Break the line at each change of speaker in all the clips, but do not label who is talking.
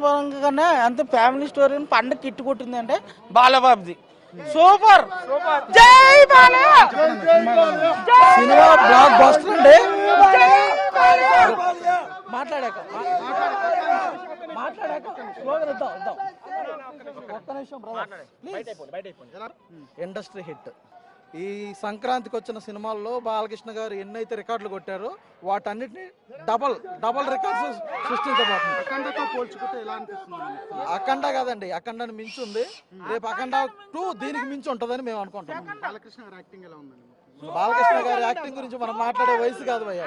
పరంగానే అంత family story పండుగ కిట్టు కొట్టింది అంటే బాలబాబుది సూపర్ జై బాల సినిమా బ్లాక్ బస్టర్ అండి. మాట్లాడాక ఒక్క నిమిషం ఇండస్ట్రీ హిట్. ఈ సంక్రాంతికి వచ్చిన సినిమాల్లో బాలకృష్ణ గారు ఎన్నైతే రికార్డులు కొట్టారో వాటన్నిటిని డబల్ రికార్డ్స్ సృష్టించబోతుంది. అఖండ కాదండి, అఖండని మించి ఉంది. రేపు అఖండ 2 దీనికి మించి ఉంటుందని మేము అనుకుంటాం. బాలకృష్ణ గారి యాక్టింగ్ గురించి మనం మాట్లాడే వయసు కాదు భయ్య.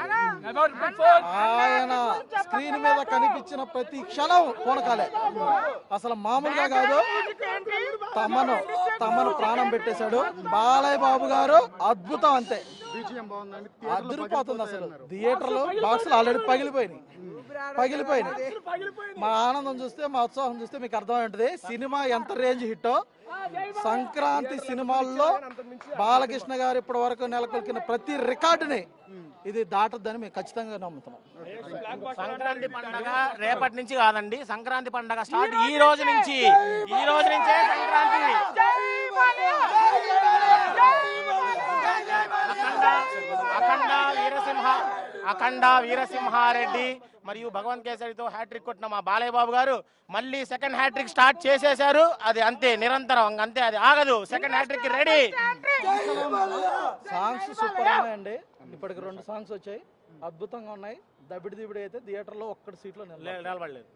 ఆయన స్క్రీన్ మీద కనిపించిన ప్రతి క్షణం పూనకాలే, అసలు మామూలుగా కాదు. తమను ప్రాణం పెట్టేశాడు బాలయ్య బాబు గారు. అద్భుతం, అంతే అదిరిపోతుంది. అసలు థియేటర్లో బాక్సులు ఆల్రెడీ పగిలిపోయినాయి. మా ఆనందం చూస్తే, మా ఉత్సాహం చూస్తే మీకు అర్థమై ఉంటుంది సినిమా ఎంత రేంజ్ హిట్టో. సంక్రాంతి సినిమాల్లో బాలకృష్ణ గారు ఇప్పటి వరకు నెలకొల్పిన ప్రతి రికార్డుని ఇది దాటద్దని మేము ఖచ్చితంగా నమ్ముతున్నాం.
సంక్రాంతి పండగ రేపటి నుంచి కాదండి, సంక్రాంతి పండగ స్టార్ట్ ఈ రోజు నుంచే సంక్రాంతి. అఖండ వీరసింహారెడ్డి మరియు భగవంత్ కేసరితో హ్యాట్రిక్ కొట్టిన మా బాలయ్య బాబు గారు మళ్ళీ సెకండ్ హ్యాట్రిక్ స్టార్ట్ చేసేశారు. అది అంతే, నిరంతరం అంతే, అది ఆగదు. Second hat trick ready.
Songs super ఉన్నాయండి. ఇప్పటికి 2 సాంగ్స్ వచ్చాయి, అద్భుతంగా ఉన్నాయి. దబిడి అయితే థియేటర్లో ఒక్కటి సీట్లో నిలబడలేదు.